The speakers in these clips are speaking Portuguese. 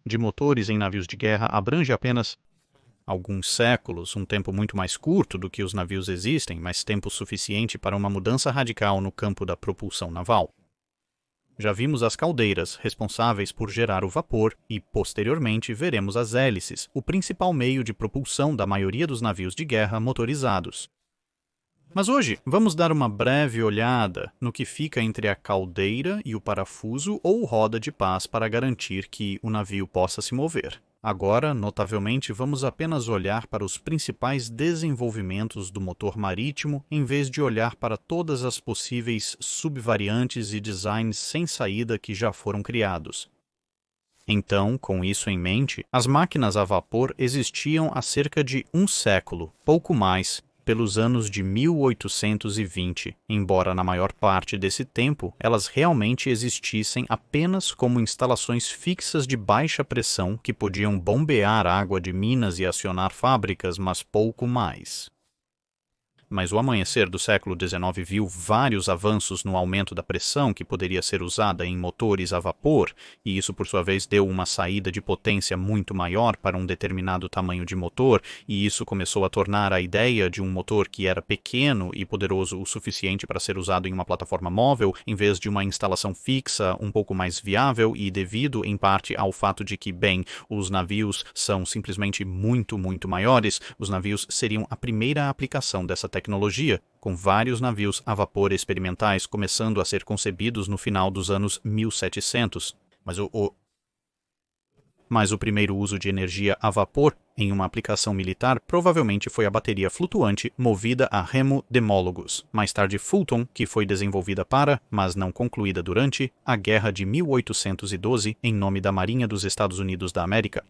de motores em navios de guerra abrange apenas alguns séculos, um tempo muito mais curto do que os navios existem, mas tempo suficiente para uma mudança radical no campo da propulsão naval. Já vimos as caldeiras, responsáveis por gerar o vapor, e, posteriormente, veremos as hélices, o principal meio de propulsão da maioria dos navios de guerra motorizados. Mas hoje, vamos dar uma breve olhada no que fica entre a caldeira e o parafuso ou roda de paz para garantir que o navio possa se mover. Agora, notavelmente, vamos apenas olhar para os principais desenvolvimentos do motor marítimo em vez de olhar para todas as possíveis subvariantes e designs sem saída que já foram criados. Então, com isso em mente, as máquinas a vapor existiam há cerca de um século, pouco mais, pelos anos de 1820, embora na maior parte desse tempo elas realmente existissem apenas como instalações fixas de baixa pressão que podiam bombear água de minas e acionar fábricas, mas pouco mais. Mas o amanhecer do século XIX viu vários avanços no aumento da pressão que poderia ser usada em motores a vapor, e isso por sua vez deu uma saída de potência muito maior para um determinado tamanho de motor, e isso começou a tornar a ideia de um motor que era pequeno e poderoso o suficiente para ser usado em uma plataforma móvel, em vez de uma instalação fixa um pouco mais viável, e devido em parte ao fato de que, bem, os navios são simplesmente muito maiores, os navios seriam a primeira aplicação dessa tecnologia, com vários navios a vapor experimentais começando a ser concebidos no final dos anos 1700. Mas o primeiro uso de energia a vapor em uma aplicação militar provavelmente foi a bateria flutuante movida a remo demólogos, mais tarde Fulton, que foi desenvolvida para, mas não concluída durante, a Guerra de 1812 em nome da Marinha dos Estados Unidos da América.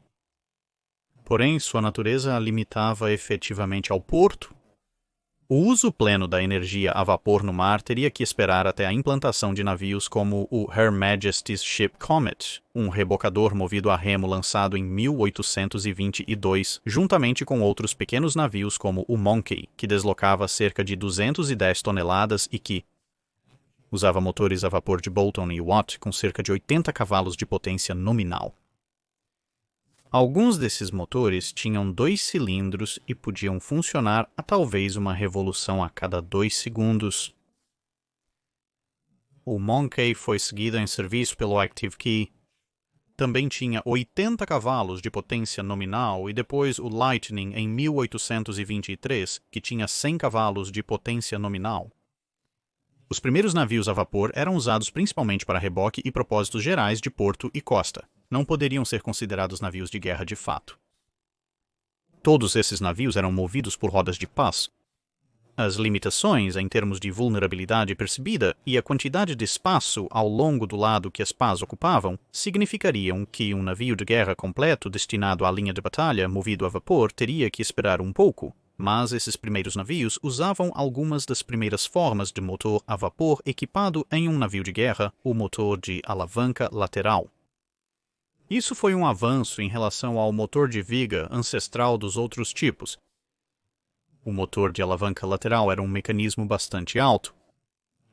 Porém, sua natureza a limitava efetivamente ao porto. O uso pleno da energia a vapor no mar teria que esperar até a implantação de navios como o Her Majesty's Ship Comet, um rebocador movido a remo lançado em 1822, juntamente com outros pequenos navios como o Monkey, que deslocava cerca de 210 toneladas e que usava motores a vapor de Boulton e Watt com cerca de 80 cavalos de potência nominal. Alguns desses motores tinham 2 cilindros e podiam funcionar a talvez uma revolução a cada 2 segundos. O Monkey foi seguido em serviço pelo Active Key. Também tinha 80 cavalos de potência nominal e depois o Lightning em 1823, que tinha 100 cavalos de potência nominal. Os primeiros navios a vapor eram usados principalmente para reboque e propósitos gerais de porto e costa. Não poderiam ser considerados navios de guerra de fato. Todos esses navios eram movidos por rodas de paz. As limitações em termos de vulnerabilidade percebida e a quantidade de espaço ao longo do lado que as pás ocupavam significariam que um navio de guerra completo destinado à linha de batalha movido a vapor teria que esperar um pouco. Mas esses primeiros navios usavam algumas das primeiras formas de motor a vapor equipado em um navio de guerra, o motor de alavanca lateral. Isso foi um avanço em relação ao motor de viga ancestral dos outros tipos. O motor de alavanca lateral era um mecanismo bastante alto.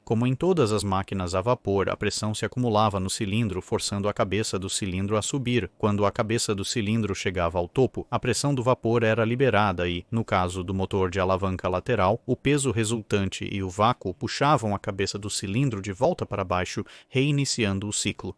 Como em todas as máquinas a vapor, a pressão se acumulava no cilindro, forçando a cabeça do cilindro a subir. Quando a cabeça do cilindro chegava ao topo, a pressão do vapor era liberada e, no caso do motor de alavanca lateral, o peso resultante e o vácuo puxavam a cabeça do cilindro de volta para baixo, reiniciando o ciclo.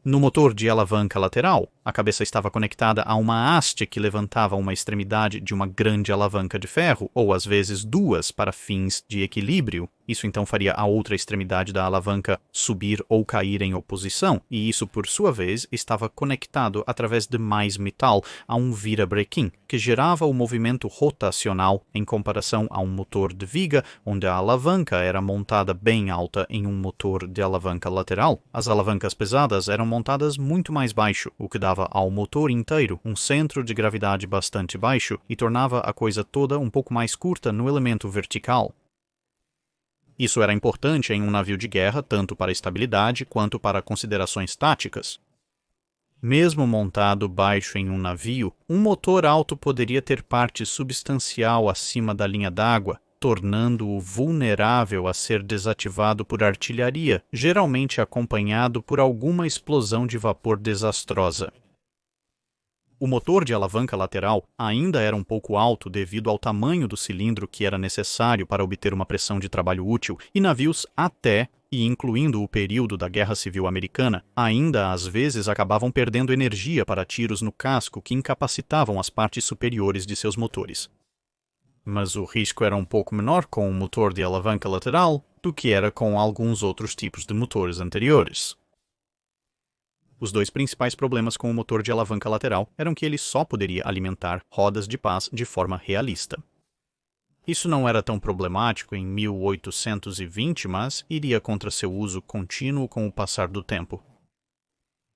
No motor de alavanca lateral, a cabeça estava conectada a uma haste que levantava uma extremidade de uma grande alavanca de ferro, ou às vezes duas, para fins de equilíbrio. Isso então faria a outra extremidade da alavanca subir ou cair em oposição, e isso, por sua vez, estava conectado através de mais metal a um virabrequim, que gerava o movimento rotacional em comparação a um motor de viga, onde a alavanca era montada bem alta em um motor de alavanca lateral. As alavancas pesadas eram montadas muito mais baixo, o que dava ao motor inteiro um centro de gravidade bastante baixo e tornava a coisa toda um pouco mais curta no elemento vertical. Isso era importante em um navio de guerra tanto para estabilidade quanto para considerações táticas. Mesmo montado baixo em um navio, um motor alto poderia ter parte substancial acima da linha d'água, tornando-o vulnerável a ser desativado por artilharia, geralmente acompanhado por alguma explosão de vapor desastrosa. O motor de alavanca lateral ainda era um pouco alto devido ao tamanho do cilindro que era necessário para obter uma pressão de trabalho útil, e navios até e incluindo o período da Guerra Civil Americana, ainda às vezes acabavam perdendo energia para tiros no casco que incapacitavam as partes superiores de seus motores. Mas o risco era um pouco menor com o motor de alavanca lateral do que era com alguns outros tipos de motores anteriores. Os dois principais problemas com o motor de alavanca lateral eram que ele só poderia alimentar rodas de pás de forma realista. Isso não era tão problemático em 1820, mas iria contra seu uso contínuo com o passar do tempo.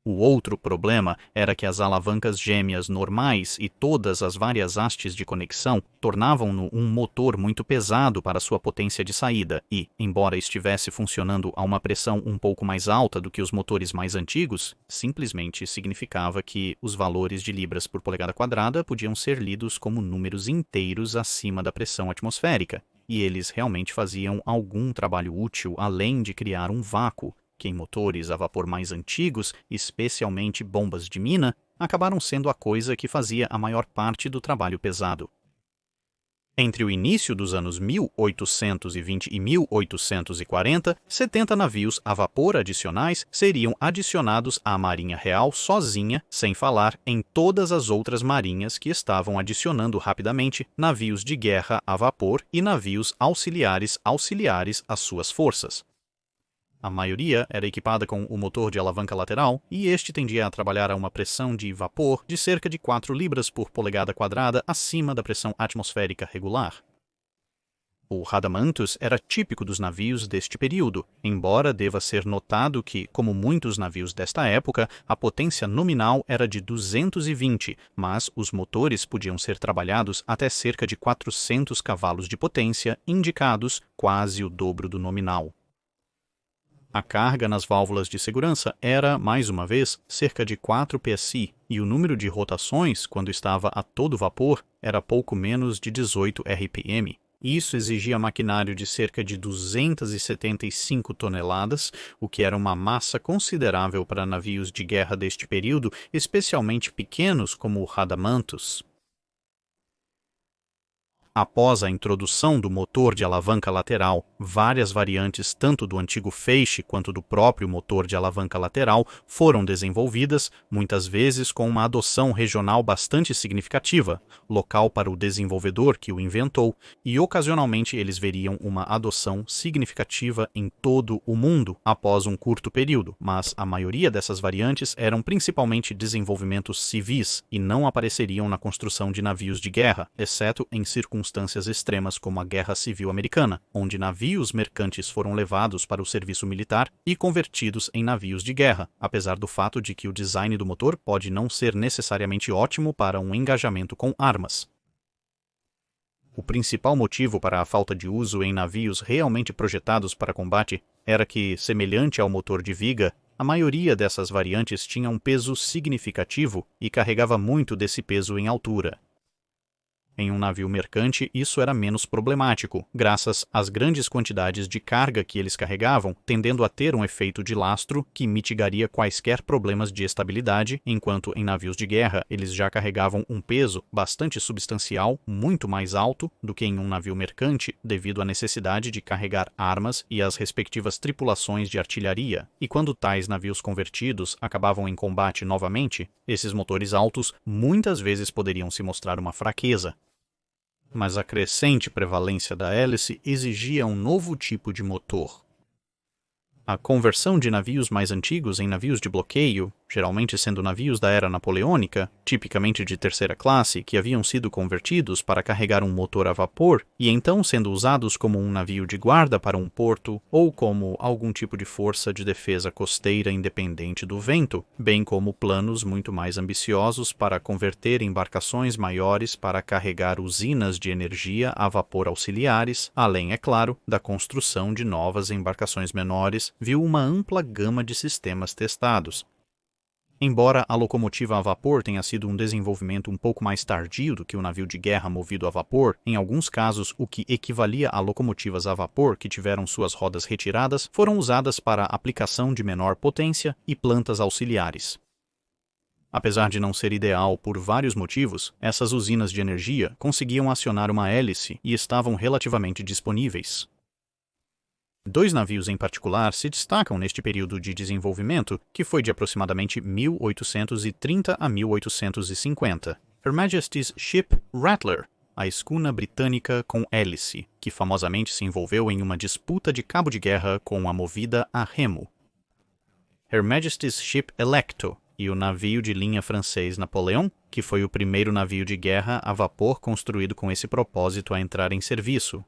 O outro problema era que as alavancas gêmeas normais e todas as várias hastes de conexão tornavam-no um motor muito pesado para sua potência de saída e, embora estivesse funcionando a uma pressão um pouco mais alta do que os motores mais antigos, simplesmente significava que os valores de libras por polegada quadrada podiam ser lidos como números inteiros acima da pressão atmosférica, e eles realmente faziam algum trabalho útil além de criar um vácuo, que em motores a vapor mais antigos, especialmente bombas de mina, acabaram sendo a coisa que fazia a maior parte do trabalho pesado. Entre o início dos anos 1820 e 1840, 70 navios a vapor adicionais seriam adicionados à Marinha Real sozinha, sem falar em todas as outras marinhas que estavam adicionando rapidamente navios de guerra a vapor e navios auxiliares às suas forças. A maioria era equipada com o motor de alavanca lateral, e este tendia a trabalhar a uma pressão de vapor de cerca de 4 libras por polegada quadrada acima da pressão atmosférica regular. O Radamanthus era típico dos navios deste período, embora deva ser notado que, como muitos navios desta época, a potência nominal era de 220, mas os motores podiam ser trabalhados até cerca de 400 cavalos de potência, indicados quase o dobro do nominal. A carga nas válvulas de segurança era, mais uma vez, cerca de 4 psi, e o número de rotações, quando estava a todo vapor, era pouco menos de 18 rpm. Isso exigia maquinário de cerca de 275 toneladas, o que era uma massa considerável para navios de guerra deste período, especialmente pequenos como o Radamanthus. Após a introdução do motor de alavanca lateral, várias variantes tanto do antigo feixe quanto do próprio motor de alavanca lateral foram desenvolvidas, muitas vezes com uma adoção regional bastante significativa, local para o desenvolvedor que o inventou, e ocasionalmente eles veriam uma adoção significativa em todo o mundo após um curto período, mas a maioria dessas variantes eram principalmente desenvolvimentos civis e não apareceriam na construção de navios de guerra, exceto em circunstâncias extremas como a Guerra Civil Americana, onde navios mercantes foram levados para o serviço militar e convertidos em navios de guerra, apesar do fato de que o design do motor pode não ser necessariamente ótimo para um engajamento com armas. O principal motivo para a falta de uso em navios realmente projetados para combate era que, semelhante ao motor de viga, a maioria dessas variantes tinha um peso significativo e carregava muito desse peso em altura. Em um navio mercante, isso era menos problemático, graças às grandes quantidades de carga que eles carregavam, tendendo a ter um efeito de lastro que mitigaria quaisquer problemas de estabilidade, enquanto em navios de guerra eles já carregavam um peso bastante substancial, muito mais alto do que em um navio mercante, devido à necessidade de carregar armas e as respectivas tripulações de artilharia. E quando tais navios convertidos acabavam em combate novamente, esses motores altos muitas vezes poderiam se mostrar uma fraqueza. Mas a crescente prevalência da hélice exigia um novo tipo de motor. A conversão de navios mais antigos em navios de bloqueio, geralmente sendo navios da era napoleônica, tipicamente de terceira classe, que haviam sido convertidos para carregar um motor a vapor e então sendo usados como um navio de guarda para um porto ou como algum tipo de força de defesa costeira independente do vento, bem como planos muito mais ambiciosos para converter embarcações maiores para carregar usinas de energia a vapor auxiliares, além, é claro, da construção de novas embarcações menores, viu uma ampla gama de sistemas testados. Embora a locomotiva a vapor tenha sido um desenvolvimento um pouco mais tardio do que o navio de guerra movido a vapor, em alguns casos o que equivalia a locomotivas a vapor que tiveram suas rodas retiradas foram usadas para aplicação de menor potência e plantas auxiliares. Apesar de não ser ideal por vários motivos, essas usinas de energia conseguiam acionar uma hélice e estavam relativamente disponíveis. Dois navios em particular se destacam neste período de desenvolvimento, que foi de aproximadamente 1830 a 1850. Her Majesty's Ship Rattler, a escuna britânica com hélice, que famosamente se envolveu em uma disputa de cabo de guerra com a movida a remo. Her Majesty's Ship Electo, e o navio de linha francês Napoleon, que foi o primeiro navio de guerra a vapor construído com esse propósito a entrar em serviço.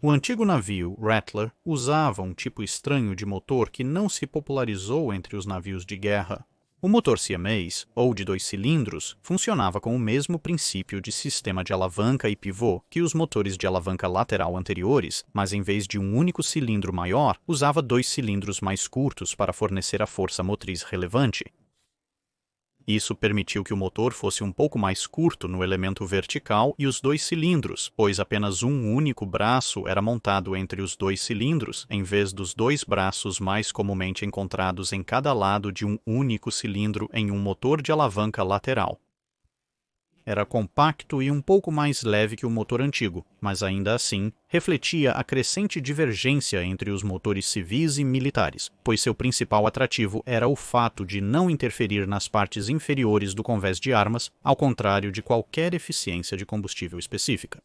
O antigo navio Rattler usava um tipo estranho de motor que não se popularizou entre os navios de guerra. O motor siamês, ou de 2 cilindros, funcionava com o mesmo princípio de sistema de alavanca e pivô que os motores de alavanca lateral anteriores, mas em vez de um único cilindro maior, usava 2 cilindros mais curtos para fornecer a força motriz relevante. Isso permitiu que o motor fosse um pouco mais curto no elemento vertical e os 2 cilindros, pois apenas um único braço era montado entre os 2 cilindros, em vez dos 2 braços mais comumente encontrados em cada lado de um único cilindro em um motor de alavanca lateral. Era compacto e um pouco mais leve que o motor antigo, mas ainda assim refletia a crescente divergência entre os motores civis e militares, pois seu principal atrativo era o fato de não interferir nas partes inferiores do convés de armas, ao contrário de qualquer eficiência de combustível específica.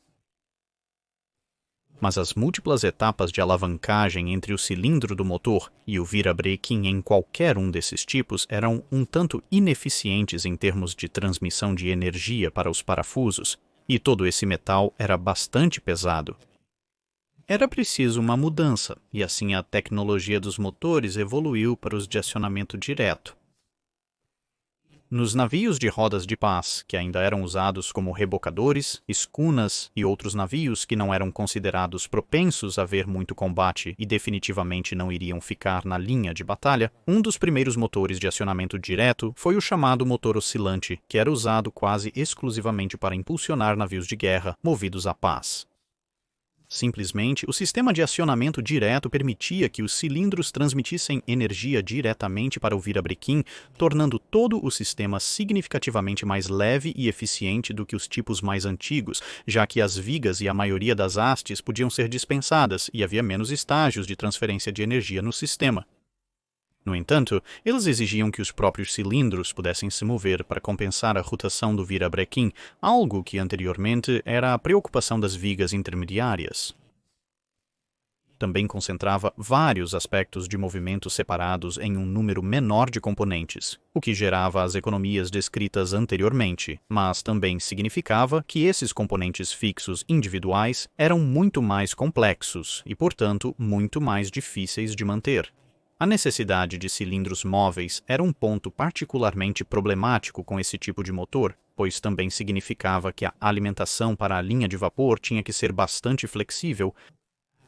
Mas as múltiplas etapas de alavancagem entre o cilindro do motor e o virabrequim em qualquer um desses tipos eram um tanto ineficientes em termos de transmissão de energia para os parafusos, e todo esse metal era bastante pesado. Era preciso uma mudança, e assim a tecnologia dos motores evoluiu para os de acionamento direto. Nos navios de rodas de paz, que ainda eram usados como rebocadores, escunas e outros navios que não eram considerados propensos a ver muito combate e definitivamente não iriam ficar na linha de batalha, um dos primeiros motores de acionamento direto foi o chamado motor oscilante, que era usado quase exclusivamente para impulsionar navios de guerra movidos a paz. Simplesmente, o sistema de acionamento direto permitia que os cilindros transmitissem energia diretamente para o virabrequim, tornando todo o sistema significativamente mais leve e eficiente do que os tipos mais antigos, já que as vigas e a maioria das hastes podiam ser dispensadas e havia menos estágios de transferência de energia no sistema. No entanto, eles exigiam que os próprios cilindros pudessem se mover para compensar a rotação do virabrequim, algo que anteriormente era a preocupação das vigas intermediárias. Também concentrava vários aspectos de movimento separados em um número menor de componentes, o que gerava as economias descritas anteriormente, mas também significava que esses componentes fixos individuais eram muito mais complexos e, portanto, muito mais difíceis de manter. A necessidade de cilindros móveis era um ponto particularmente problemático com esse tipo de motor, pois também significava que a alimentação para a linha de vapor tinha que ser bastante flexível.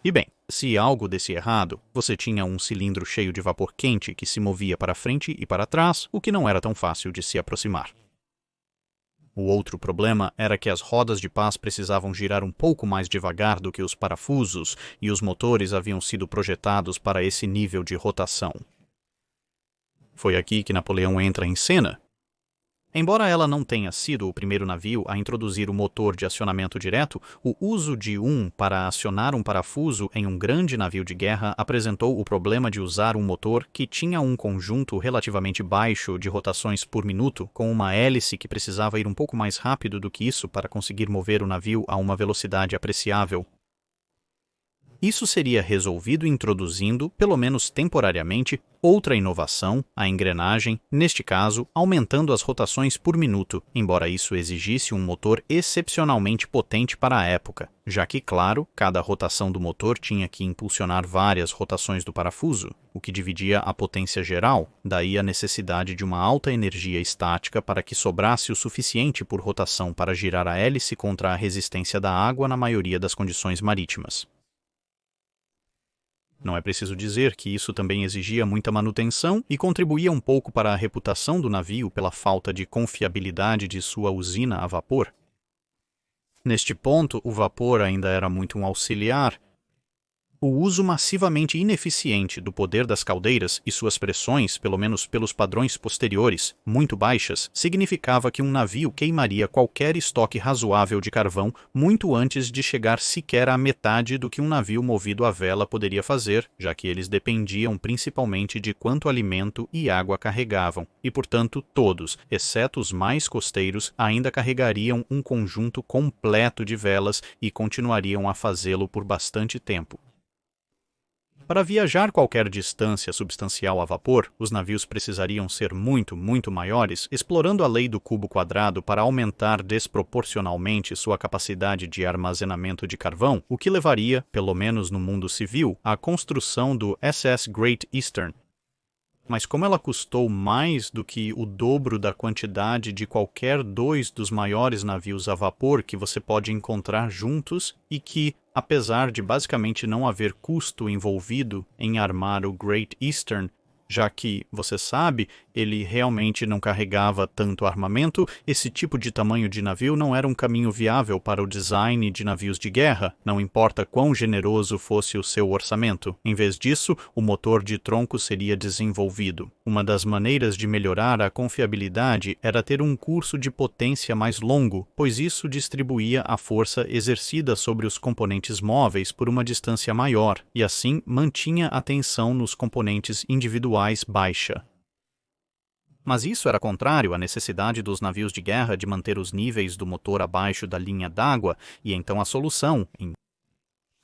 E bem, se algo desse errado, você tinha um cilindro cheio de vapor quente que se movia para frente e para trás, o que não era tão fácil de se aproximar. O outro problema era que as rodas de paz precisavam girar um pouco mais devagar do que os parafusos, e os motores haviam sido projetados para esse nível de rotação. Foi aqui que Napoleão entra em cena. Embora ela não tenha sido o primeiro navio a introduzir o motor de acionamento direto, o uso de um para acionar um parafuso em um grande navio de guerra apresentou o problema de usar um motor que tinha um conjunto relativamente baixo de rotações por minuto, com uma hélice que precisava ir um pouco mais rápido do que isso para conseguir mover o navio a uma velocidade apreciável. Isso seria resolvido introduzindo, pelo menos temporariamente, outra inovação, a engrenagem, neste caso, aumentando as rotações por minuto, embora isso exigisse um motor excepcionalmente potente para a época, já que, claro, cada rotação do motor tinha que impulsionar várias rotações do parafuso, o que dividia a potência geral, daí a necessidade de uma alta energia estática para que sobrasse o suficiente por rotação para girar a hélice contra a resistência da água na maioria das condições marítimas. Não é preciso dizer que isso também exigia muita manutenção e contribuía um pouco para a reputação do navio pela falta de confiabilidade de sua usina a vapor. Neste ponto, o vapor ainda era muito um auxiliar. O uso massivamente ineficiente do poder das caldeiras e suas pressões, pelo menos pelos padrões posteriores, muito baixas, significava que um navio queimaria qualquer estoque razoável de carvão muito antes de chegar sequer à metade do que um navio movido a vela poderia fazer, já que eles dependiam principalmente de quanto alimento e água carregavam, e portanto todos, exceto os mais costeiros, ainda carregariam um conjunto completo de velas e continuariam a fazê-lo por bastante tempo. Para viajar qualquer distância substancial a vapor, os navios precisariam ser muito, muito maiores, explorando a lei do cubo quadrado para aumentar desproporcionalmente sua capacidade de armazenamento de carvão, o que levaria, pelo menos no mundo civil, à construção do SS Great Eastern. Mas como ela custou mais do que o dobro da quantidade de qualquer dois dos maiores navios a vapor que você pode encontrar juntos e que, apesar de basicamente não haver custo envolvido em armar o Great Eastern, já que, você sabe, ele realmente não carregava tanto armamento, esse tipo de tamanho de navio não era um caminho viável para o design de navios de guerra, não importa quão generoso fosse o seu orçamento. Em vez disso, o motor de tronco seria desenvolvido. Uma das maneiras de melhorar a confiabilidade era ter um curso de potência mais longo, pois isso distribuía a força exercida sobre os componentes móveis por uma distância maior, e assim mantinha a tensão nos componentes individuais baixa. Mas isso era contrário à necessidade dos navios de guerra de manter os níveis do motor abaixo da linha d'água, e então a solução,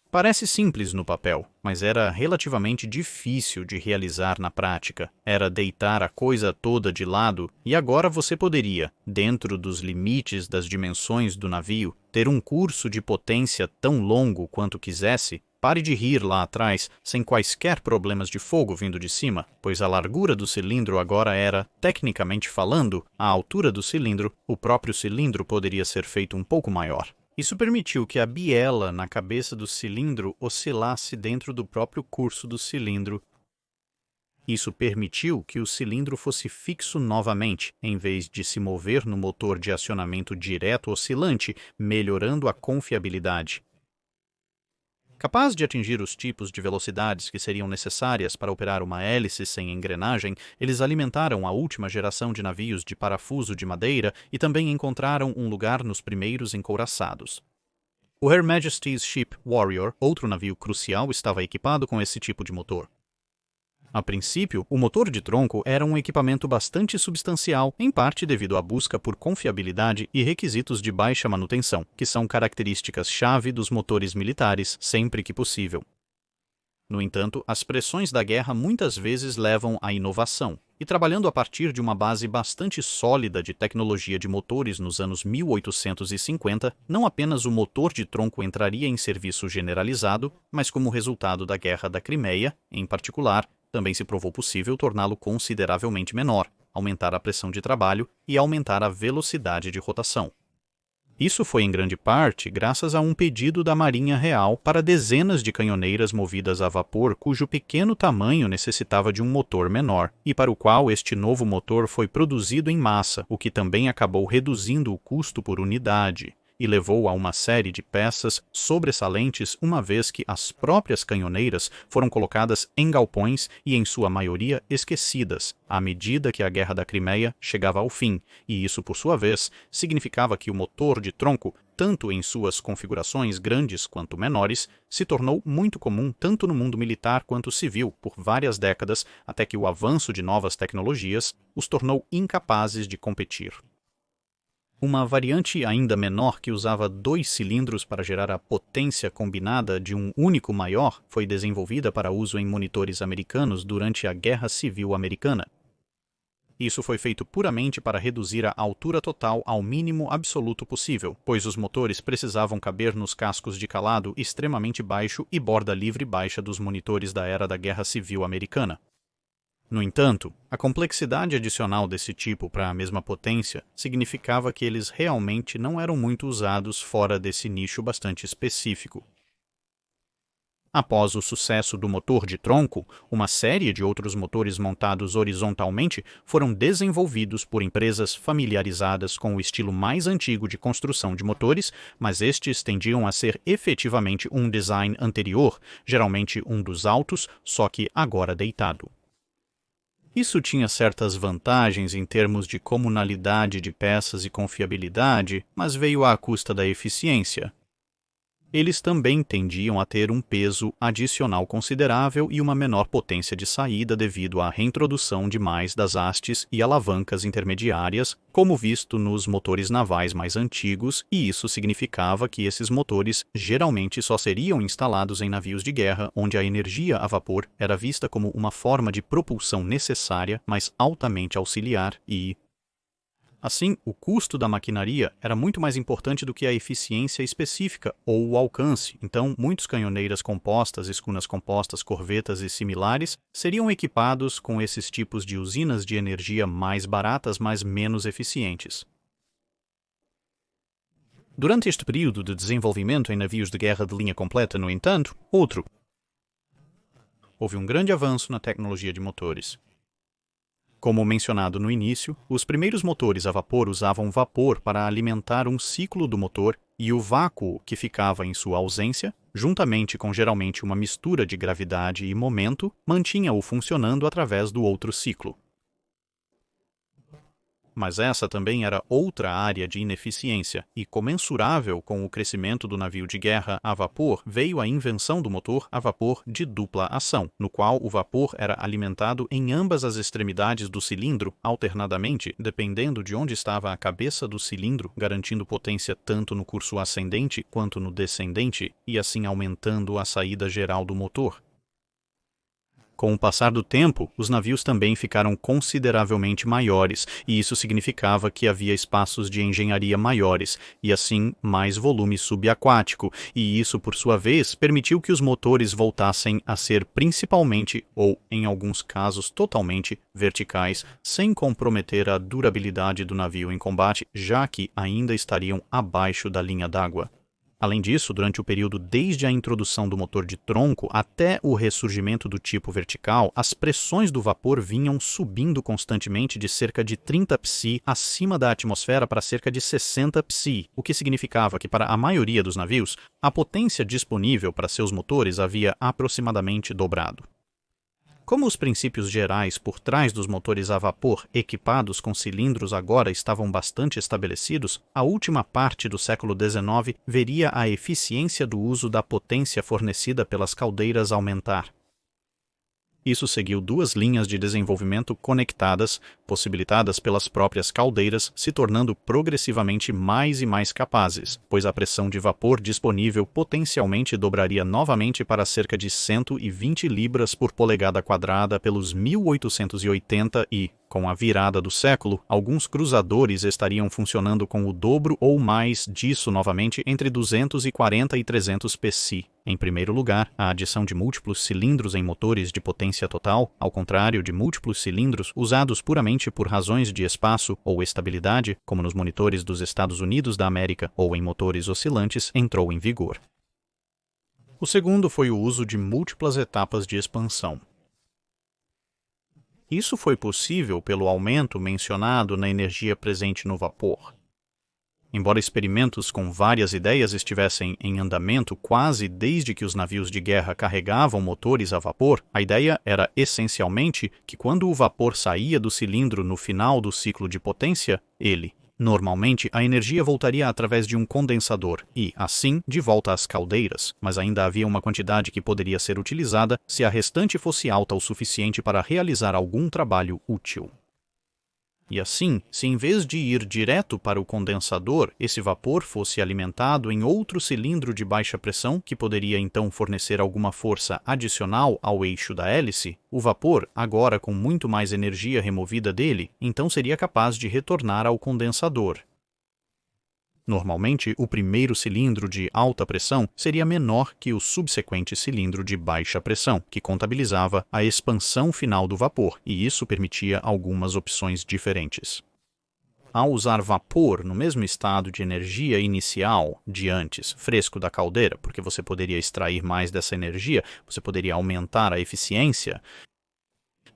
parece simples no papel, mas era relativamente difícil de realizar na prática. Era deitar a coisa toda de lado, e agora você poderia, dentro dos limites das dimensões do navio, ter um curso de potência tão longo quanto quisesse. Pare de rir lá atrás, sem quaisquer problemas de fogo vindo de cima, pois a largura do cilindro agora era, tecnicamente falando, a altura do cilindro, o próprio cilindro poderia ser feito um pouco maior. Isso permitiu que a biela na cabeça do cilindro oscilasse dentro do próprio curso do cilindro. Isso permitiu que o cilindro fosse fixo novamente, em vez de se mover no motor de acionamento direto oscilante, melhorando a confiabilidade. Capaz de atingir os tipos de velocidades que seriam necessárias para operar uma hélice sem engrenagem, eles alimentaram a última geração de navios de parafuso de madeira e também encontraram um lugar nos primeiros encouraçados. O Her Majesty's Ship Warrior, outro navio crucial, estava equipado com esse tipo de motor. A princípio, o motor de tronco era um equipamento bastante substancial, em parte devido à busca por confiabilidade e requisitos de baixa manutenção, que são características-chave dos motores militares sempre que possível. No entanto, as pressões da guerra muitas vezes levam à inovação, e trabalhando a partir de uma base bastante sólida de tecnologia de motores nos anos 1850, não apenas o motor de tronco entraria em serviço generalizado, mas como resultado da Guerra da Crimeia, em particular, também se provou possível torná-lo consideravelmente menor, aumentar a pressão de trabalho e aumentar a velocidade de rotação. Isso foi em grande parte graças a um pedido da Marinha Real para dezenas de canhoneiras movidas a vapor cujo pequeno tamanho necessitava de um motor menor, e para o qual este novo motor foi produzido em massa, o que também acabou reduzindo o custo por unidade, e levou a uma série de peças sobressalentes uma vez que as próprias canhoneiras foram colocadas em galpões e, em sua maioria, esquecidas, à medida que a Guerra da Crimeia chegava ao fim, e isso, por sua vez, significava que o motor de tronco, tanto em suas configurações grandes quanto menores, se tornou muito comum tanto no mundo militar quanto civil por várias décadas, até que o avanço de novas tecnologias os tornou incapazes de competir. Uma variante ainda menor que usava 2 cilindros para gerar a potência combinada de um único maior foi desenvolvida para uso em monitores americanos durante a Guerra Civil Americana. Isso foi feito puramente para reduzir a altura total ao mínimo absoluto possível, pois os motores precisavam caber nos cascos de calado extremamente baixo e borda livre baixa dos monitores da era da Guerra Civil Americana. No entanto, a complexidade adicional desse tipo para a mesma potência significava que eles realmente não eram muito usados fora desse nicho bastante específico. Após o sucesso do motor de tronco, uma série de outros motores montados horizontalmente foram desenvolvidos por empresas familiarizadas com o estilo mais antigo de construção de motores, mas estes tendiam a ser efetivamente um design anterior, geralmente um dos altos, só que agora deitado. Isso tinha certas vantagens em termos de comunalidade de peças e confiabilidade, mas veio à custa da eficiência. Eles também tendiam a ter um peso adicional considerável e uma menor potência de saída devido à reintrodução de mais das hastes e alavancas intermediárias, como visto nos motores navais mais antigos, e isso significava que esses motores geralmente só seriam instalados em navios de guerra onde a energia a vapor era vista como uma forma de propulsão necessária, mas altamente auxiliar e, assim, o custo da maquinaria era muito mais importante do que a eficiência específica ou o alcance, então muitos canhoneiras compostas, escunas compostas, corvetas e similares seriam equipados com esses tipos de usinas de energia mais baratas, mas menos eficientes. Durante este período de desenvolvimento em navios de guerra de linha completa, no entanto, houve um grande avanço na tecnologia de motores. Como mencionado no início, os primeiros motores a vapor usavam vapor para alimentar um ciclo do motor e o vácuo que ficava em sua ausência, juntamente com geralmente uma mistura de gravidade e momento, mantinha-o funcionando através do outro ciclo. Mas essa também era outra área de ineficiência, e comensurável com o crescimento do navio de guerra a vapor, veio a invenção do motor a vapor de dupla ação, no qual o vapor era alimentado em ambas as extremidades do cilindro, alternadamente, dependendo de onde estava a cabeça do cilindro, garantindo potência tanto no curso ascendente quanto no descendente, e assim aumentando a saída geral do motor. Com o passar do tempo, os navios também ficaram consideravelmente maiores, e isso significava que havia espaços de engenharia maiores, e assim mais volume subaquático, e isso, por sua vez, permitiu que os motores voltassem a ser principalmente, ou em alguns casos totalmente, verticais, sem comprometer a durabilidade do navio em combate, já que ainda estariam abaixo da linha d'água. Além disso, durante o período desde a introdução do motor de tronco até o ressurgimento do tipo vertical, as pressões do vapor vinham subindo constantemente de cerca de 30 psi acima da atmosfera para cerca de 60 psi, o que significava que para a maioria dos navios, a potência disponível para seus motores havia aproximadamente dobrado. Como os princípios gerais por trás dos motores a vapor equipados com cilindros agora estavam bastante estabelecidos, a última parte do século XIX veria a eficiência do uso da potência fornecida pelas caldeiras aumentar. Isso seguiu duas linhas de desenvolvimento conectadas, possibilitadas pelas próprias caldeiras, se tornando progressivamente mais e mais capazes, pois a pressão de vapor disponível potencialmente dobraria novamente para cerca de 120 libras por polegada quadrada pelos 1880 e, com a virada do século, alguns cruzadores estariam funcionando com o dobro ou mais disso novamente entre 240 e 300 psi. Em primeiro lugar, a adição de múltiplos cilindros em motores de potência total, ao contrário de múltiplos cilindros usados puramente por razões de espaço ou estabilidade, como nos monitores dos Estados Unidos da América ou em motores oscilantes, entrou em vigor. O segundo foi o uso de múltiplas etapas de expansão. Isso foi possível pelo aumento mencionado na energia presente no vapor. Embora experimentos com várias ideias estivessem em andamento quase desde que os navios de guerra carregavam motores a vapor, a ideia era essencialmente que quando o vapor saía do cilindro no final do ciclo de potência, normalmente a energia voltaria através de um condensador e, assim, de volta às caldeiras, mas ainda havia uma quantidade que poderia ser utilizada se a restante fosse alta o suficiente para realizar algum trabalho útil. E assim, se em vez de ir direto para o condensador, esse vapor fosse alimentado em outro cilindro de baixa pressão, que poderia então fornecer alguma força adicional ao eixo da hélice, o vapor, agora com muito mais energia removida dele, então seria capaz de retornar ao condensador. Normalmente, o primeiro cilindro de alta pressão seria menor que o subsequente cilindro de baixa pressão, que contabilizava a expansão final do vapor, e isso permitia algumas opções diferentes. ao usar vapor no mesmo estado de energia inicial de antes, fresco da caldeira, porque você poderia extrair mais dessa energia, você poderia aumentar a eficiência.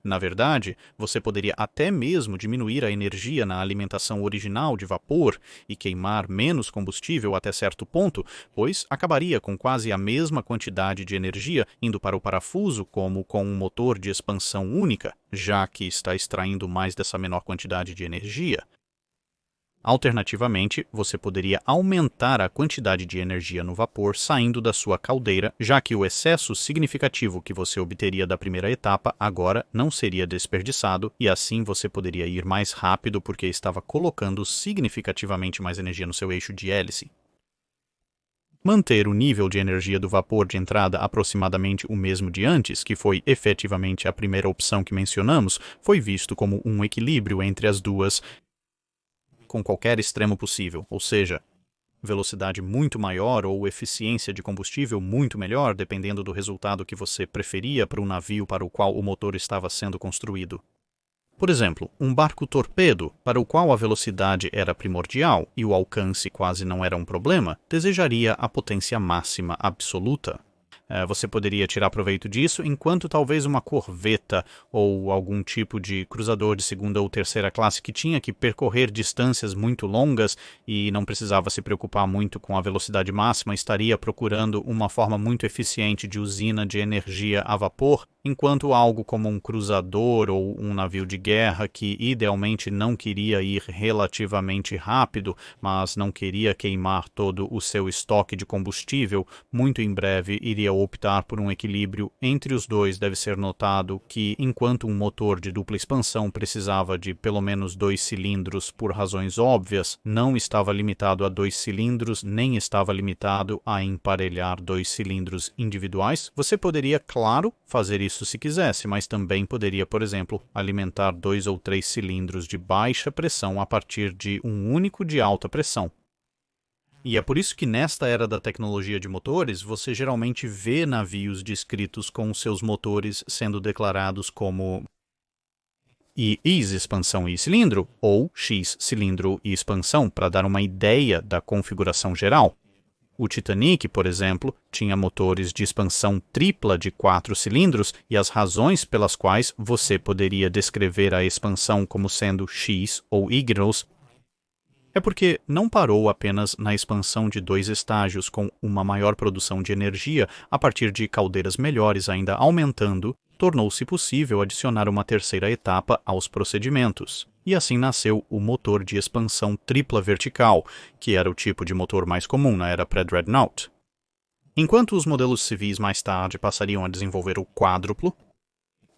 Na verdade, você poderia até mesmo diminuir a energia na alimentação original de vapor e queimar menos combustível até certo ponto, pois acabaria com quase a mesma quantidade de energia indo para o parafuso como com um motor de expansão única, já que está extraindo mais dessa menor quantidade de energia. Alternativamente, você poderia aumentar a quantidade de energia no vapor saindo da sua caldeira, já que o excesso significativo que você obteria da primeira etapa agora não seria desperdiçado e assim você poderia ir mais rápido porque estava colocando significativamente mais energia no seu eixo de hélice. Manter o nível de energia do vapor de entrada aproximadamente o mesmo de antes, que foi efetivamente a primeira opção que mencionamos, foi visto como um equilíbrio entre as duas com qualquer extremo possível, ou seja, velocidade muito maior ou eficiência de combustível muito melhor, dependendo do resultado que você preferia para o navio para o qual o motor estava sendo construído. Por exemplo, um barco torpedo, para o qual a velocidade era primordial e o alcance quase não era um problema, desejaria a potência máxima absoluta. Você poderia tirar proveito disso, enquanto talvez uma corveta ou algum tipo de cruzador de segunda ou terceira classe que tinha que percorrer distâncias muito longas e não precisava se preocupar muito com a velocidade máxima, estaria procurando uma forma muito eficiente de usina de energia a vapor, enquanto algo como um cruzador ou um navio de guerra que idealmente não queria ir relativamente rápido, mas não queria queimar todo o seu estoque de combustível, muito em breve iria optar por um equilíbrio entre os dois. Deve ser notado que, enquanto um motor de dupla expansão precisava de pelo menos 2 cilindros por razões óbvias, não estava limitado a 2 cilindros, nem estava limitado a emparelhar 2 cilindros individuais. Você poderia, claro, fazer isso se quisesse, mas também poderia, por exemplo, alimentar 2 ou 3 cilindros de baixa pressão a partir de um único de alta pressão. E é por isso que nesta era da tecnologia de motores, você geralmente vê navios descritos com seus motores sendo declarados como IIS expansão e cilindro, ou X cilindro e expansão, para dar uma ideia da configuração geral. O Titanic, por exemplo, tinha motores de expansão tripla de 4 cilindros e as razões pelas quais você poderia descrever a expansão como sendo X ou Y é porque não parou apenas na expansão de 2 estágios com uma maior produção de energia a partir de caldeiras melhores ainda aumentando, tornou-se possível adicionar uma terceira etapa aos procedimentos. E assim nasceu o motor de expansão tripla vertical, que era o tipo de motor mais comum na era pré-dreadnought. Enquanto os modelos civis mais tarde passariam a desenvolver o quádruplo,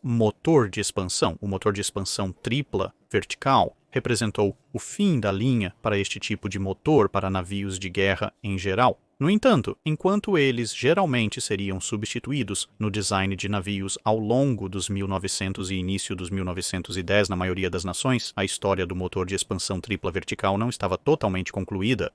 motor de expansão, o motor de expansão tripla vertical, representou o fim da linha para este tipo de motor para navios de guerra em geral. No entanto, enquanto eles geralmente seriam substituídos no design de navios ao longo dos 1900 e início dos 1910 na maioria das nações, a história do motor de expansão tripla vertical não estava totalmente concluída.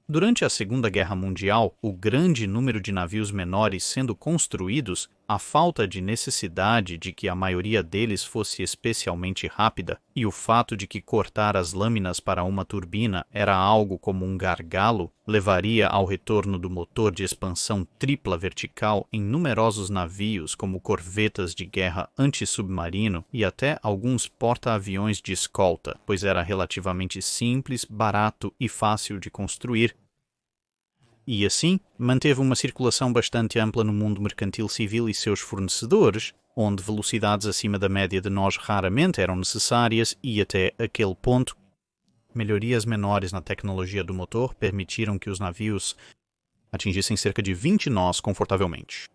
Durante a Segunda Guerra Mundial, o grande número de navios menores sendo construídos, a falta de necessidade de que a maioria deles fosse especialmente rápida e o fato de que cortar as lâminas para uma turbina era algo como um gargalo, levaria ao retorno do motor de expansão tripla vertical em numerosos navios como corvetas de guerra antissubmarino e até alguns porta-aviões de escolta, pois era relativamente simples, barato e fácil de construir. E assim, manteve uma circulação bastante ampla no mundo mercantil civil e seus fornecedores, onde velocidades acima da média de nós raramente eram necessárias e até aquele ponto, melhorias menores na tecnologia do motor permitiram que os navios atingissem cerca de 20 nós confortavelmente.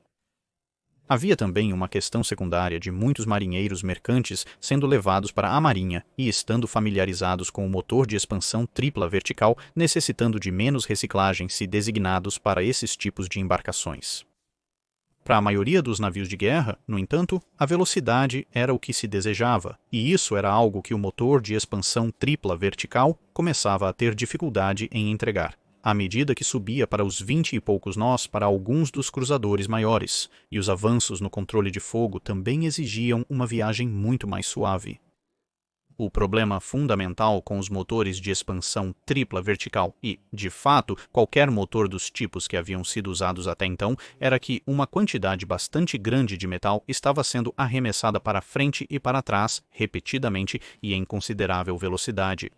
Havia também uma questão secundária de muitos marinheiros mercantes sendo levados para a marinha e estando familiarizados com o motor de expansão tripla vertical, necessitando de menos reciclagem se designados para esses tipos de embarcações. Para a maioria dos navios de guerra, no entanto, a velocidade era o que se desejava, e isso era algo que o motor de expansão tripla vertical começava a ter dificuldade em entregar, à medida que subia para os 20 e poucos nós para alguns dos cruzadores maiores, e os avanços no controle de fogo também exigiam uma viagem muito mais suave. O problema fundamental com os motores de expansão tripla vertical e, de fato, qualquer motor dos tipos que haviam sido usados até então era que uma quantidade bastante grande de metal estava sendo arremessada para frente e para trás, repetidamente e em considerável velocidade.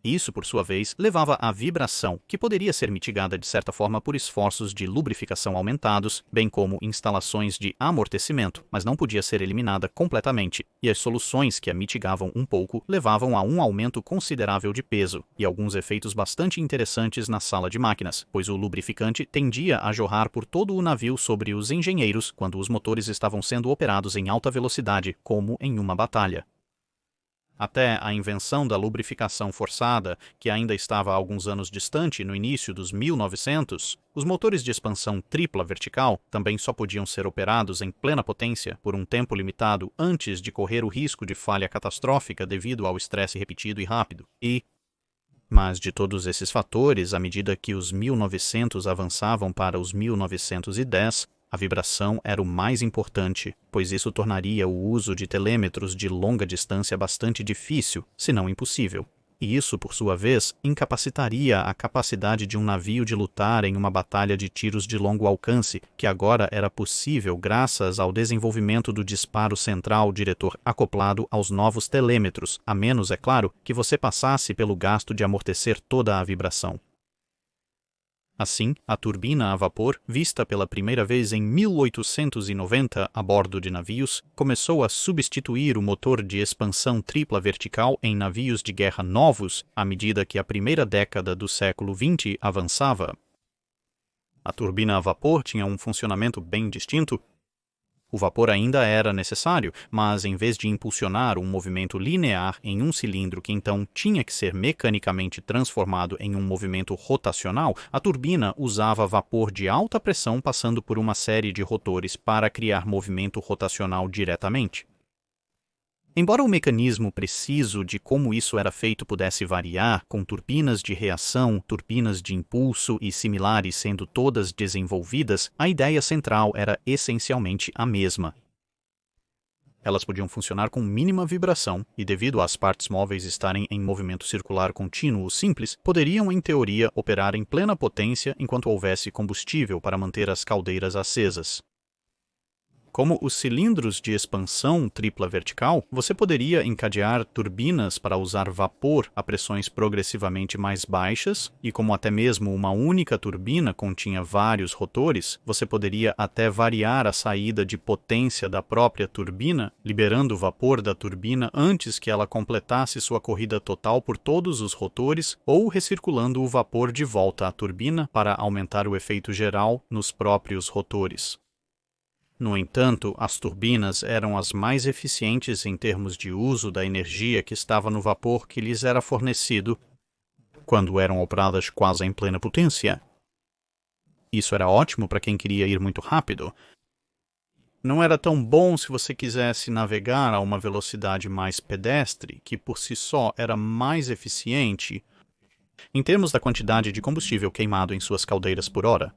Isso, por sua vez, levava à vibração, que poderia ser mitigada de certa forma por esforços de lubrificação aumentados, bem como instalações de amortecimento, mas não podia ser eliminada completamente, e as soluções que a mitigavam um pouco levavam a um aumento considerável de peso e alguns efeitos bastante interessantes na sala de máquinas, pois o lubrificante tendia a jorrar por todo o navio sobre os engenheiros quando os motores estavam sendo operados em alta velocidade, como em uma batalha. Até a invenção da lubrificação forçada, que ainda estava alguns anos distante no início dos 1900, os motores de expansão tripla vertical também só podiam ser operados em plena potência por um tempo limitado antes de correr o risco de falha catastrófica devido ao estresse repetido e rápido. Mas de todos esses fatores, à medida que os 1900 avançavam para os 1910, a vibração era o mais importante, pois isso tornaria o uso de telêmetros de longa distância bastante difícil, se não impossível. E isso, por sua vez, incapacitaria a capacidade de um navio de lutar em uma batalha de tiros de longo alcance, que agora era possível graças ao desenvolvimento do disparo central diretor acoplado aos novos telêmetros, a menos, é claro, que você passasse pelo gasto de amortecer toda a vibração. Assim, a turbina a vapor, vista pela primeira vez em 1890 a bordo de navios, começou a substituir o motor de expansão tripla vertical em navios de guerra novos à medida que a primeira década do século XX avançava. A turbina a vapor tinha um funcionamento bem distinto. O vapor ainda era necessário, mas em vez de impulsionar um movimento linear em um cilindro que então tinha que ser mecanicamente transformado em um movimento rotacional, a turbina usava vapor de alta pressão passando por uma série de rotores para criar movimento rotacional diretamente. Embora o mecanismo preciso de como isso era feito pudesse variar, com turbinas de reação, turbinas de impulso e similares sendo todas desenvolvidas, a ideia central era essencialmente a mesma. Elas podiam funcionar com mínima vibração e, devido às partes móveis estarem em movimento circular contínuo simples, poderiam, em teoria, operar em plena potência enquanto houvesse combustível para manter as caldeiras acesas. Como os cilindros de expansão tripla vertical, você poderia encadear turbinas para usar vapor a pressões progressivamente mais baixas, e como até mesmo uma única turbina continha vários rotores, você poderia até variar a saída de potência da própria turbina, liberando o vapor da turbina antes que ela completasse sua corrida total por todos os rotores, ou recirculando o vapor de volta à turbina para aumentar o efeito geral nos próprios rotores. No entanto, as turbinas eram as mais eficientes em termos de uso da energia que estava no vapor que lhes era fornecido quando eram operadas quase em plena potência. Isso era ótimo para quem queria ir muito rápido. Não era tão bom se você quisesse navegar a uma velocidade mais pedestre, que por si só era mais eficiente em termos da quantidade de combustível queimado em suas caldeiras por hora.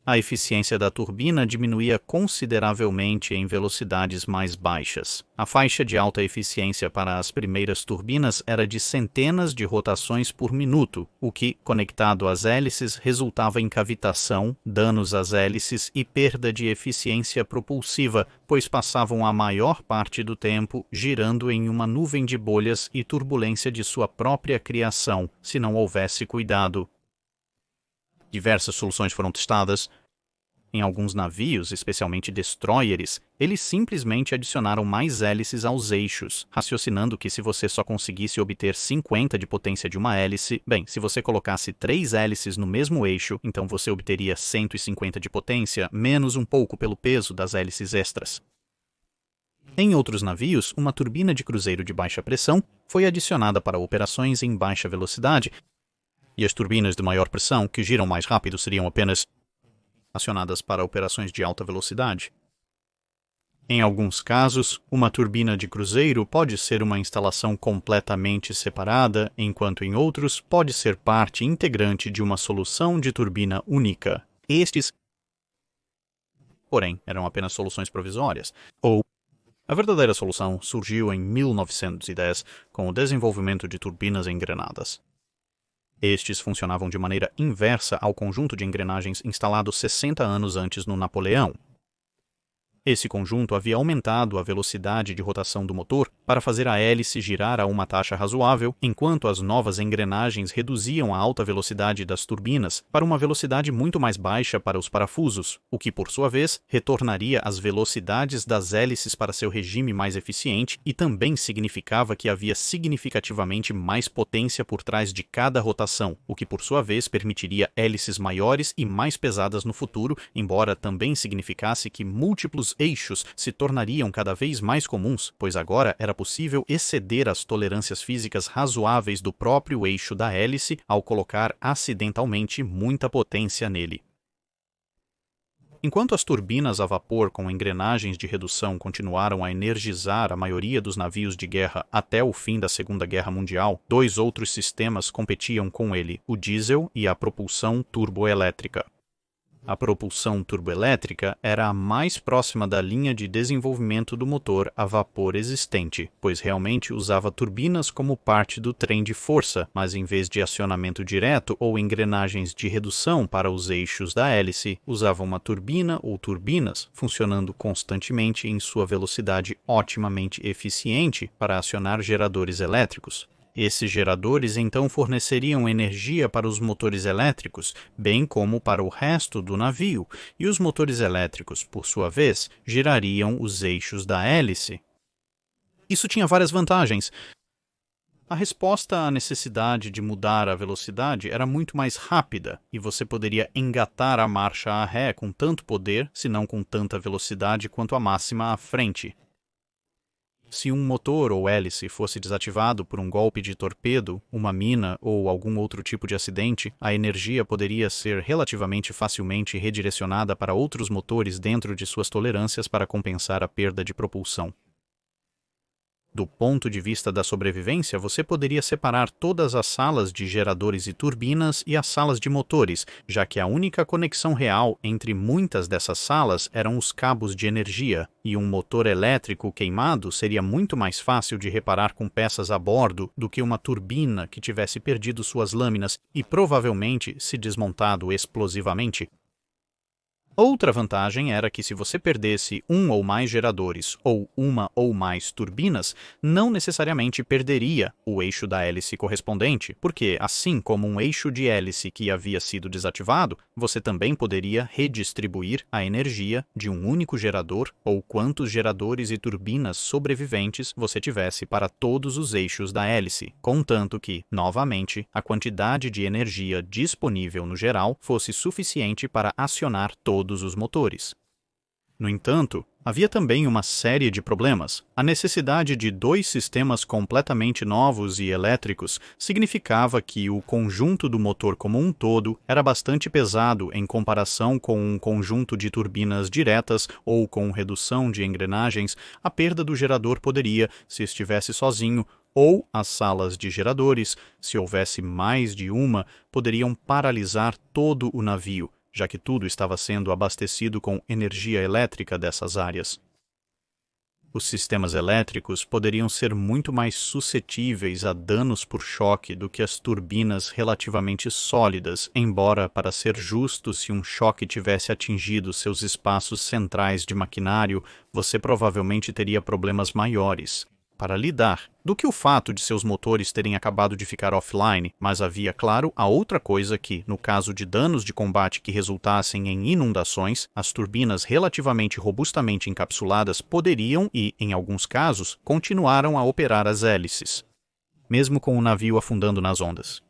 A eficiência da turbina diminuía consideravelmente em velocidades mais baixas. A faixa de alta eficiência para as primeiras turbinas era de centenas de rotações por minuto, o que, conectado às hélices, resultava em cavitação, danos às hélices e perda de eficiência propulsiva, pois passavam a maior parte do tempo girando em uma nuvem de bolhas e turbulência de sua própria criação, se não houvesse cuidado. Diversas soluções foram testadas. Em alguns navios, especialmente destroyers, eles simplesmente adicionaram mais hélices aos eixos, raciocinando que se você só conseguisse obter 50 de potência de uma hélice, bem, se você colocasse 3 hélices no mesmo eixo, então você obteria 150 de potência, menos um pouco pelo peso das hélices extras. Em outros navios, uma turbina de cruzeiro de baixa pressão foi adicionada para operações em baixa velocidade, e as turbinas de maior pressão, que giram mais rápido, seriam apenas acionadas para operações de alta velocidade. Em alguns casos, uma turbina de cruzeiro pode ser uma instalação completamente separada, enquanto em outros pode ser parte integrante de uma solução de turbina única. Estes, porém, eram apenas soluções provisórias, ou A verdadeira solução surgiu em 1910, com o desenvolvimento de turbinas engrenadas. Estes funcionavam de maneira inversa ao conjunto de engrenagens instalado 60 anos antes no Napoleão. Esse conjunto havia aumentado a velocidade de rotação do motor para fazer a hélice girar a uma taxa razoável, enquanto as novas engrenagens reduziam a alta velocidade das turbinas para uma velocidade muito mais baixa para os parafusos, o que, por sua vez, retornaria as velocidades das hélices para seu regime mais eficiente e também significava que havia significativamente mais potência por trás de cada rotação, o que, por sua vez, permitiria hélices maiores e mais pesadas no futuro, embora também significasse que múltiplos eixos se tornariam cada vez mais comuns, pois agora era possível exceder as tolerâncias físicas razoáveis do próprio eixo da hélice ao colocar acidentalmente muita potência nele. Enquanto as turbinas a vapor com engrenagens de redução continuaram a energizar a maioria dos navios de guerra até o fim da Segunda Guerra Mundial, dois outros sistemas competiam com ele, o diesel e a propulsão turboelétrica. A propulsão turboelétrica era a mais próxima da linha de desenvolvimento do motor a vapor existente, pois realmente usava turbinas como parte do trem de força, mas em vez de acionamento direto ou engrenagens de redução para os eixos da hélice, usava uma turbina ou turbinas funcionando constantemente em sua velocidade otimamente eficiente para acionar geradores elétricos. Esses geradores então forneceriam energia para os motores elétricos, bem como para o resto do navio, e os motores elétricos, por sua vez, girariam os eixos da hélice. Isso tinha várias vantagens. A resposta à necessidade de mudar a velocidade era muito mais rápida, e você poderia engatar a marcha a ré com tanto poder, se não com tanta velocidade quanto a máxima à frente. Se um motor ou hélice fosse desativado por um golpe de torpedo, uma mina ou algum outro tipo de acidente, a energia poderia ser relativamente facilmente redirecionada para outros motores dentro de suas tolerâncias para compensar a perda de propulsão. Do ponto de vista da sobrevivência, você poderia separar todas as salas de geradores e turbinas e as salas de motores, já que a única conexão real entre muitas dessas salas eram os cabos de energia, e um motor elétrico queimado seria muito mais fácil de reparar com peças a bordo do que uma turbina que tivesse perdido suas lâminas e provavelmente se desmontado explosivamente. Outra vantagem era que se você perdesse um ou mais geradores ou uma ou mais turbinas, não necessariamente perderia o eixo da hélice correspondente, porque, assim como um eixo de hélice que havia sido desativado, você também poderia redistribuir a energia de um único gerador ou quantos geradores e turbinas sobreviventes você tivesse para todos os eixos da hélice, contanto que, novamente, a quantidade de energia disponível no geral fosse suficiente para acionar todos os motores. No entanto, havia também uma série de problemas. A necessidade de dois sistemas completamente novos e elétricos significava que o conjunto do motor como um todo era bastante pesado em comparação com um conjunto de turbinas diretas ou com redução de engrenagens. A perda do gerador poderia, se estivesse sozinho, ou as salas de geradores, se houvesse mais de uma, poderiam paralisar todo o navio, já que tudo estava sendo abastecido com energia elétrica dessas áreas. Os sistemas elétricos poderiam ser muito mais suscetíveis a danos por choque do que as turbinas relativamente sólidas, embora, para ser justo, se um choque tivesse atingido seus espaços centrais de maquinário, você provavelmente teria problemas maiores para lidar do que o fato de seus motores terem acabado de ficar offline, mas havia, claro, a outra coisa que, no caso de danos de combate que resultassem em inundações, as turbinas relativamente robustamente encapsuladas poderiam e, em alguns casos, continuaram a operar as hélices, mesmo com o navio afundando nas ondas.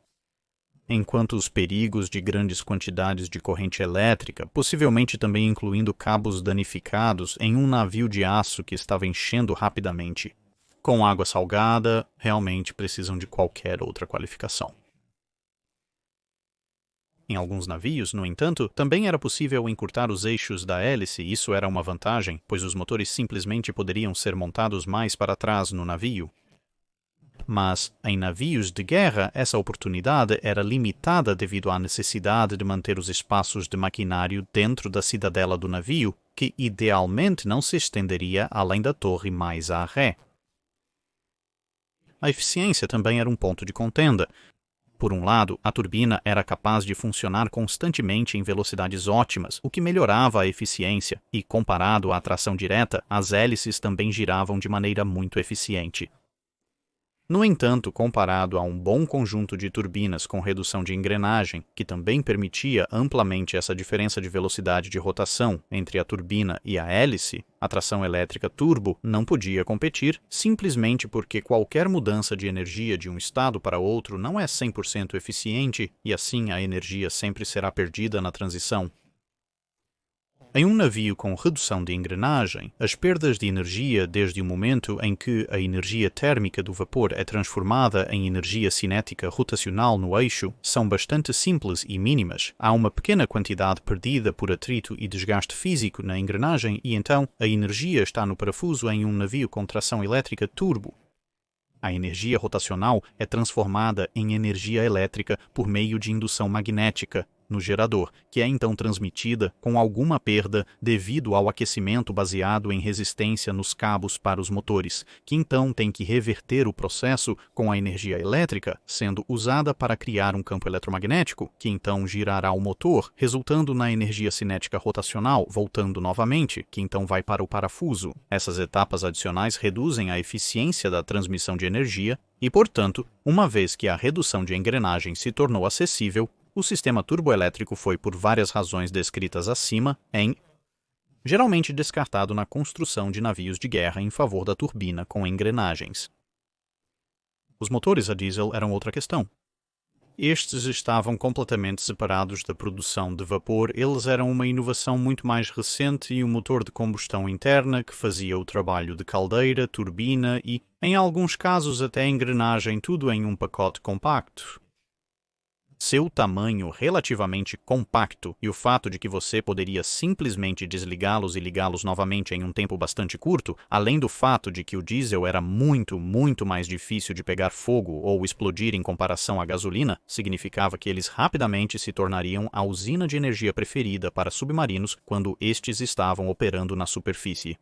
Enquanto os perigos de grandes quantidades de corrente elétrica, possivelmente também incluindo cabos danificados em um navio de aço que estava enchendo rapidamente, com água salgada, realmente precisam de qualquer outra qualificação. Em alguns navios, no entanto, também era possível encurtar os eixos da hélice e isso era uma vantagem, pois os motores simplesmente poderiam ser montados mais para trás no navio. Mas, em navios de guerra, essa oportunidade era limitada devido à necessidade de manter os espaços de maquinário dentro da cidadela do navio, que idealmente não se estenderia além da torre mais à ré. A eficiência também era um ponto de contenda. Por um lado, a turbina era capaz de funcionar constantemente em velocidades ótimas, o que melhorava a eficiência, e, comparado à tração direta, as hélices também giravam de maneira muito eficiente. No entanto, comparado a um bom conjunto de turbinas com redução de engrenagem, que também permitia amplamente essa diferença de velocidade de rotação entre a turbina e a hélice, a tração elétrica turbo não podia competir, simplesmente porque qualquer mudança de energia de um estado para outro não é 100% eficiente e assim a energia sempre será perdida na transição. Em um navio com redução de engrenagem, as perdas de energia desde o momento em que a energia térmica do vapor é transformada em energia cinética rotacional no eixo são bastante simples e mínimas. Há uma pequena quantidade perdida por atrito e desgaste físico na engrenagem e então a energia está no parafuso em um navio com tração elétrica turbo. A energia rotacional é transformada em energia elétrica por meio de indução magnética no gerador, que é então transmitida com alguma perda devido ao aquecimento baseado em resistência nos cabos para os motores, que então tem que reverter o processo com a energia elétrica sendo usada para criar um campo eletromagnético, que então girará o motor, resultando na energia cinética rotacional, voltando novamente, que então vai para o parafuso. Essas etapas adicionais reduzem a eficiência da transmissão de energia e, portanto, uma vez que a redução de engrenagem se tornou acessível, o sistema turboelétrico foi, por várias razões descritas acima, geralmente descartado na construção de navios de guerra em favor da turbina com engrenagens. Os motores a diesel eram outra questão. Estes estavam completamente separados da produção de vapor, eles eram uma inovação muito mais recente e um motor de combustão interna que fazia o trabalho de caldeira, turbina e, em alguns casos, até engrenagem, tudo em um pacote compacto. Seu tamanho relativamente compacto e o fato de que você poderia simplesmente desligá-los e ligá-los novamente em um tempo bastante curto, além do fato de que o diesel era muito mais difícil de pegar fogo ou explodir em comparação à gasolina, significava que eles rapidamente se tornariam a usina de energia preferida para submarinos quando estes estavam operando na superfície.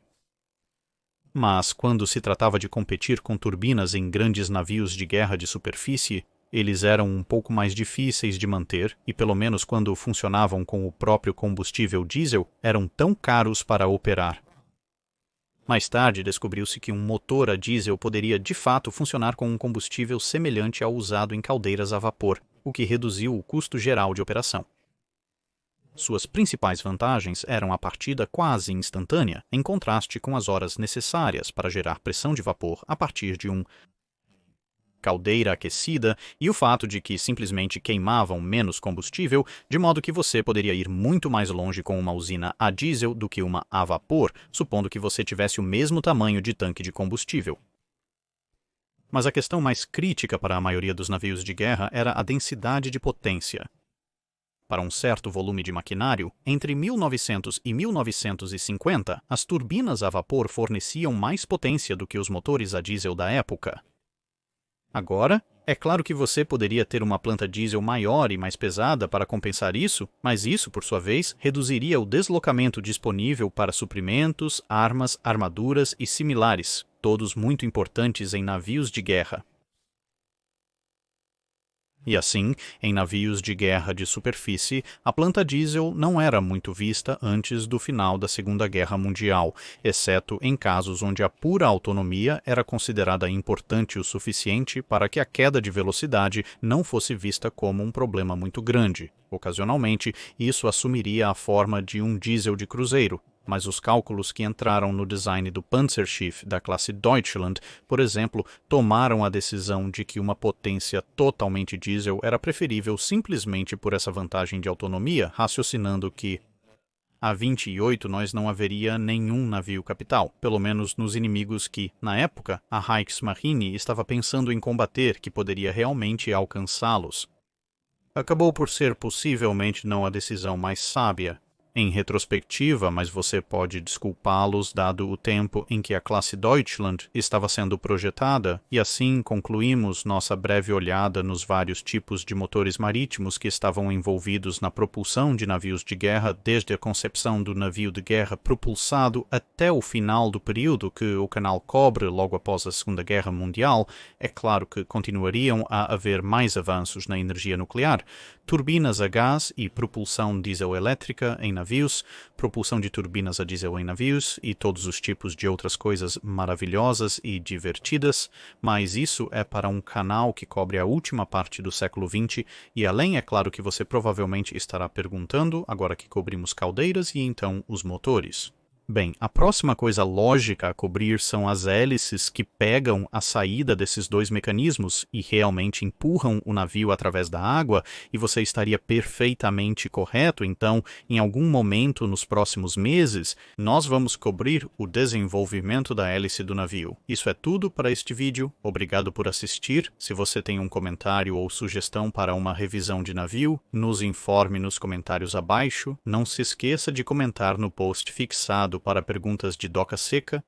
Mas, quando se tratava de competir com turbinas em grandes navios de guerra de superfície, eles eram um pouco mais difíceis de manter e, pelo menos quando funcionavam com o próprio combustível diesel, eram tão caros para operar. Mais tarde, descobriu-se que um motor a diesel poderia de fato funcionar com um combustível semelhante ao usado em caldeiras a vapor, o que reduziu o custo geral de operação. Suas principais vantagens eram a partida quase instantânea, em contraste com as horas necessárias para gerar pressão de vapor a partir de caldeira aquecida e o fato de que simplesmente queimavam menos combustível, de modo que você poderia ir muito mais longe com uma usina a diesel do que uma a vapor, supondo que você tivesse o mesmo tamanho de tanque de combustível. Mas a questão mais crítica para a maioria dos navios de guerra era a densidade de potência. Para um certo volume de maquinário, entre 1900 e 1950, as turbinas a vapor forneciam mais potência do que os motores a diesel da época. Agora, é claro que você poderia ter uma planta diesel maior e mais pesada para compensar isso, mas isso, por sua vez, reduziria o deslocamento disponível para suprimentos, armas, armaduras e similares, todos muito importantes em navios de guerra. E assim, em navios de guerra de superfície, a planta diesel não era muito vista antes do final da Segunda Guerra Mundial, exceto em casos onde a pura autonomia era considerada importante o suficiente para que a queda de velocidade não fosse vista como um problema muito grande. Ocasionalmente, isso assumiria a forma de um diesel de cruzeiro, mas os cálculos que entraram no design do Panzerschiff da classe Deutschland, por exemplo, tomaram a decisão de que uma potência totalmente diesel era preferível simplesmente por essa vantagem de autonomia, raciocinando que a 28 nós não haveria nenhum navio capital, pelo menos nos inimigos que, na época, a Reichsmarine estava pensando em combater que poderia realmente alcançá-los. Acabou por ser possivelmente não a decisão mais sábia. em retrospectiva, mas você pode desculpá-los dado o tempo em que a classe Deutschland estava sendo projetada, e assim concluímos nossa breve olhada nos vários tipos de motores marítimos que estavam envolvidos na propulsão de navios de guerra desde a concepção do navio de guerra propulsado até o final do período que o canal cobre logo após a Segunda Guerra Mundial. É claro que continuariam a haver mais avanços na energia nuclear, turbinas a gás e propulsão diesel-elétrica em navios, propulsão de turbinas a diesel em navios e todos os tipos de outras coisas maravilhosas e divertidas, mas isso é para um canal que cobre a última parte do século XX e além, é claro que você provavelmente estará perguntando, agora que cobrimos caldeiras e então os motores. Bem, a próxima coisa lógica a cobrir são as hélices que pegam a saída desses dois mecanismos e realmente empurram o navio através da água, e você estaria perfeitamente correto. Então, em algum momento nos próximos meses, nós vamos cobrir o desenvolvimento da hélice do navio. Isso é tudo para este vídeo. Obrigado por assistir. Se você tem um comentário ou sugestão para uma revisão de navio, nos informe nos comentários abaixo. Não se esqueça de comentar no post fixado para perguntas de doca seca